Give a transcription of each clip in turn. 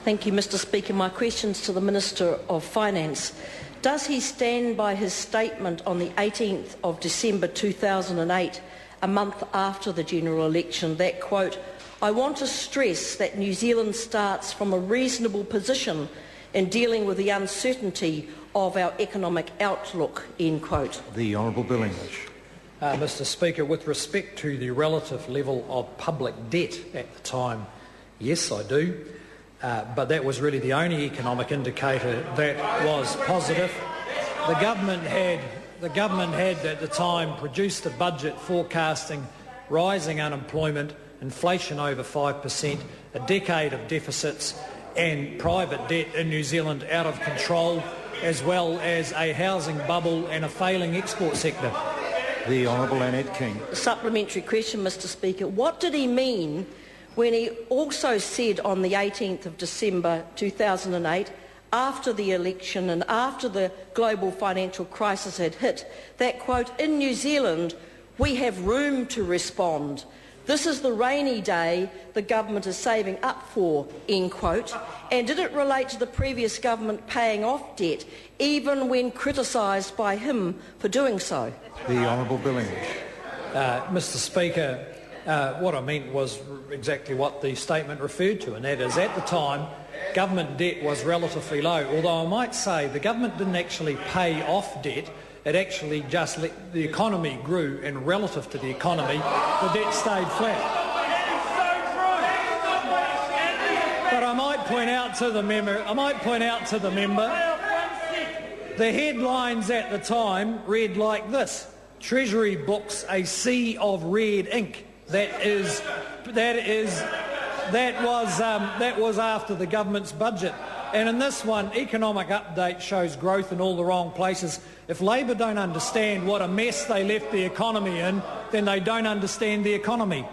Thank you, Mr Speaker. My question's to the Minister of Finance. Does he stand by his statement on the 18th of December 2008, a month after the general election, that, quote, "I want to stress that New Zealand starts from a reasonable position in dealing with the uncertainty of our economic outlook," end quote? The Honourable Bill English. Mr Speaker, with respect to the relative level of public debt at the time, yes, I do. But that was really the only economic indicator that was positive. The government had at the time produced a budget forecasting rising unemployment, inflation over 5%, a decade of deficits and private debt in New Zealand out of control, as well as a housing bubble and a failing export sector. The Honourable Annette King. A supplementary question, Mr Speaker. What did he mean when he also said on the 18th of December 2008, after the election and after the global financial crisis had hit, that, quote, "In New Zealand we have room to respond. This is the rainy day the government is saving up for," end quote? And did it relate to the previous government paying off debt, even when criticised by him for doing so? The Honourable Bill English. Mr Speaker, what I meant was exactly what the statement referred to, and that is, at the time, government debt was relatively low, although I might say the government didn't actually pay off debt. It actually just let the economy grew, and relative to the economy, the debt stayed flat. But I might point out to the member, the headlines at the time read like this: Treasury books a sea of red ink. That was after the government's budget. And in this one, economic update shows growth in all the wrong places. If Labor don't understand what a mess they left the economy in, then they don't understand the economy.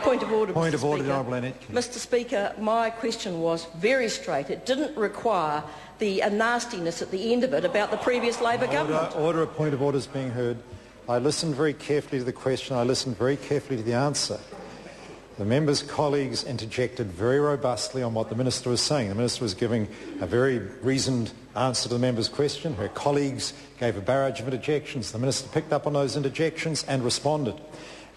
Point of order, Point Mr. of order, Speaker. Honourable Annette. Mr Speaker, my question was very straight. It didn't require the nastiness at the end of it about the previous Labor government. Order, a point of order is being heard. I listened very carefully to the question. I listened very carefully to the answer. The member's colleagues interjected very robustly on what the Minister was saying. The Minister was giving a very reasoned answer to the member's question. Her colleagues gave a barrage of interjections. The Minister picked up on those interjections and responded.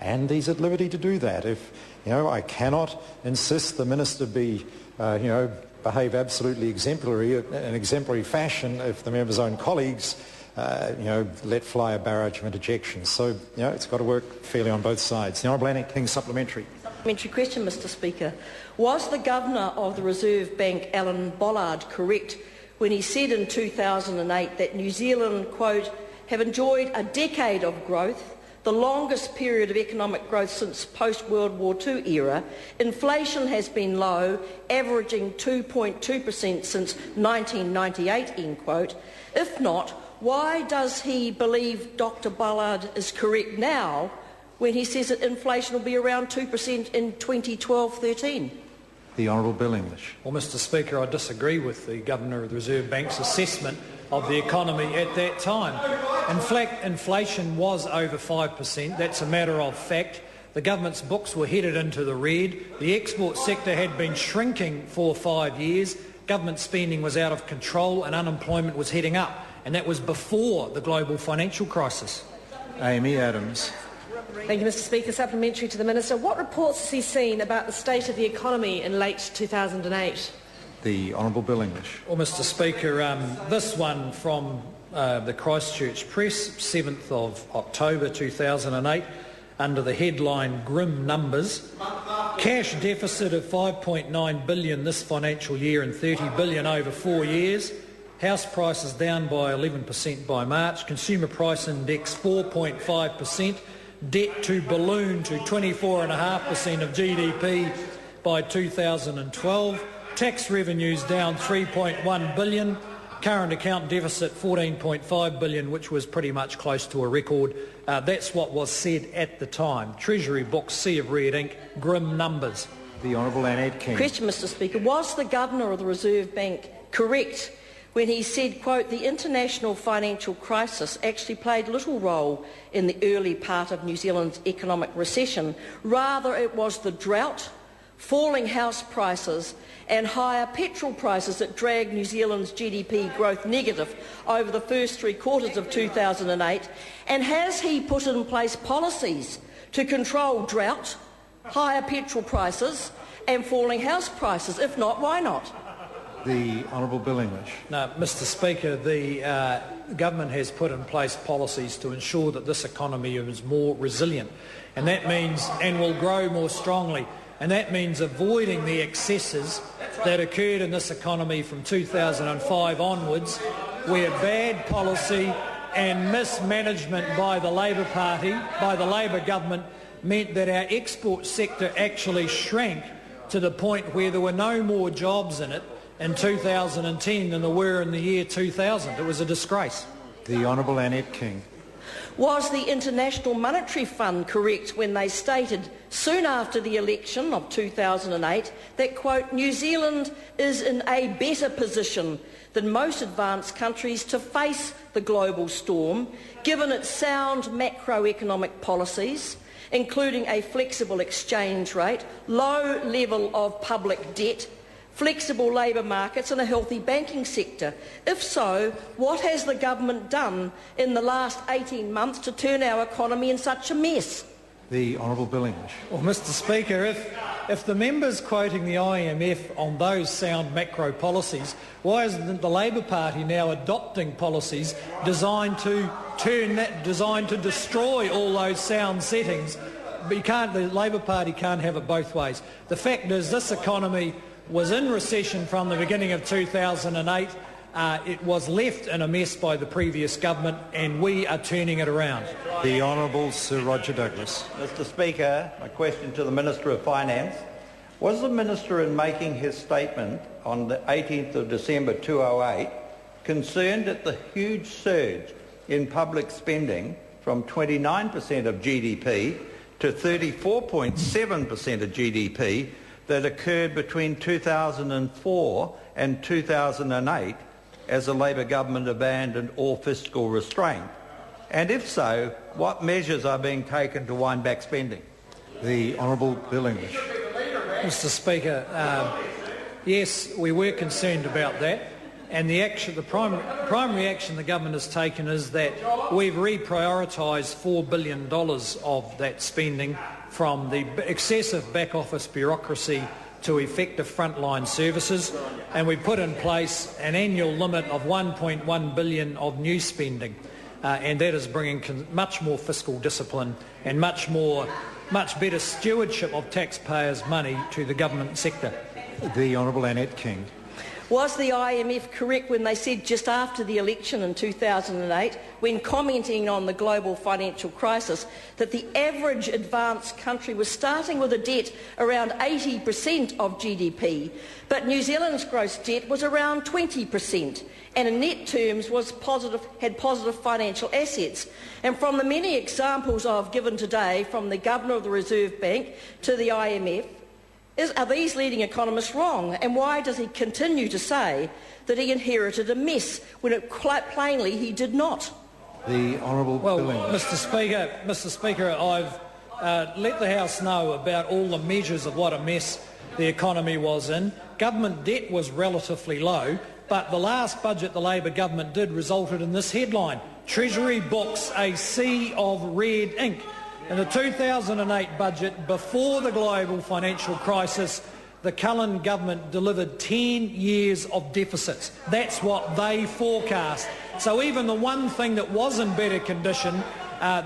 And he's at liberty to do that. If, I cannot insist the Minister be, behave absolutely exemplary, in an exemplary fashion if the member's own colleagues let fly a barrage of interjections. So, it's got to work fairly on both sides. The Honourable Annette King, supplementary. Supplementary question, Mr Speaker. Was the Governor of the Reserve Bank, Alan Bollard, correct when he said in 2008 that New Zealand, quote, "have enjoyed a decade of growth, the longest period of economic growth since post-World War II era. Inflation has been low, averaging 2.2% since 1998, end quote. If not, why does he believe Dr Bollard is correct now when he says that inflation will be around 2% in 2012-13? The Honourable Bill English. Well, Mr Speaker, I disagree with the Governor of the Reserve Bank's assessment of the economy at that time. In fact, inflation was over 5%. That's a matter of fact. The government's books were headed into the red. The export sector had been shrinking for 5 years. Government spending was out of control and unemployment was heading up. And that was before the global financial crisis. Amy Adams. Thank you, Mr Speaker. Supplementary to the Minister. What reports has he seen about the state of the economy in late 2008? The Honourable Bill English. Well, Mr Speaker, this one from the Christchurch Press, 7th of October 2008, under the headline Grim Numbers. Cash deficit of $5.9 billion this financial year and $30 billion over 4 years. House prices down by 11% by March. Consumer price index 4.5%. Debt to balloon to 24.5% of GDP by 2012. Tax revenues down $3.1 billion. Current account deficit $14.5 billion, which was pretty much close to a record. That's what was said at the time. Treasury books, sea of red ink, grim numbers. The Honourable Annette King. Question, Mr Speaker. Was the Governor of the Reserve Bank correct when he said, quote, "the international financial crisis actually played little role in the early part of New Zealand's economic recession. Rather, it was the drought falling house prices and higher petrol prices that dragged New Zealand's GDP growth negative over the first 3 quarters of 2008? And has he put in place policies to control drought, higher petrol prices and falling house prices? If not, why not? The Honourable Bill English. No, Mr Speaker, the government has put in place policies to ensure that this economy is more resilient, and that means, and will grow more strongly, and that means avoiding the excesses that occurred in this economy from 2005 onwards, where bad policy and mismanagement by the Labor Party, by the Labor government, meant that our export sector actually shrank to the point where there were no more jobs in it in 2010 than there were in the year 2000. It was a disgrace. The Honourable Annette King. Was the International Monetary Fund correct when they stated soon after the election of 2008 that, quote, New Zealand is in a better position than most advanced countries to face the global storm, given its sound macroeconomic policies, including a flexible exchange rate, low level of public debt, flexible labour markets and a healthy banking sector? If so, what has the government done in the last 18 months to turn our economy in such a mess? The Honourable Bill English. Well, Mr Speaker, if the member's quoting the IMF on those sound macro policies, why isn't the Labor Party now adopting policies designed to destroy all those sound settings? But the Labor Party can't have it both ways. The fact is, this economy was in recession from the beginning of 2008. It was left in a mess by the previous government, and we are turning it around. The Honourable Sir Roger Douglas. Mr Speaker, my question to the Minister of Finance. Was the Minister, in making his statement on the 18th of December 2008, concerned at the huge surge in public spending from 29% of GDP to 34.7% of GDP that occurred between 2004 and 2008 as the Labor government abandoned all fiscal restraint? And if so, what measures are being taken to wind back spending? The Honourable Bill English. Mr Speaker, yes, we were concerned about that, and the primary action the government has taken is that we've reprioritised $4 billion of that spending from the excessive back office bureaucracy to effective frontline services, and we put in place an annual limit of $1.1 billion of new spending, and that is bringing much more fiscal discipline and much better stewardship of taxpayers' money to the government sector. The Honourable Annette King. Was the IMF correct when they said just after the election in 2008, when commenting on the global financial crisis, that the average advanced country was starting with a debt around 80% of GDP, but New Zealand's gross debt was around 20%, and in net terms had positive financial assets? And from the many examples I've given today, from the Governor of the Reserve Bank to the IMF, are these leading economists wrong? And why does he continue to say that he inherited a mess when quite plainly he did not? The Honourable Bill English. Mr Speaker, I've let the House know about all the measures of what a mess the economy was in. Government debt was relatively low, but the last budget the Labor government did resulted in this headline: Treasury books a sea of red ink. In the 2008 budget, before the global financial crisis, the Cullen government delivered 10 years of deficits. That's what they forecast. So even the one thing that was in better condition,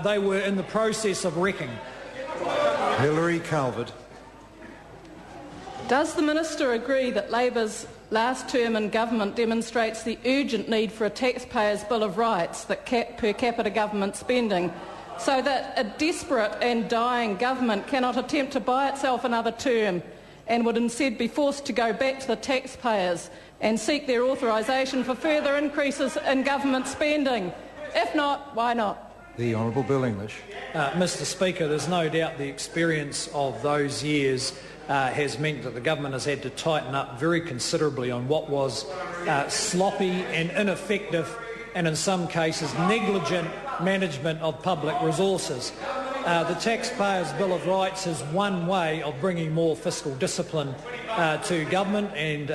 they were in the process of wrecking. Hilary Calvert. Does the Minister agree that Labor's last term in government demonstrates the urgent need for a taxpayer's Bill of Rights that cap per capita government spending, so that a desperate and dying government cannot attempt to buy itself another term and would instead be forced to go back to the taxpayers and seek their authorisation for further increases in government spending? If not, why not? The Honourable Bill English. Mr Speaker, there's no doubt the experience of those years has meant that the government has had to tighten up very considerably on what was sloppy and ineffective and in some cases negligent management of public resources. The Taxpayers' Bill of Rights is one way of bringing more fiscal discipline to government, and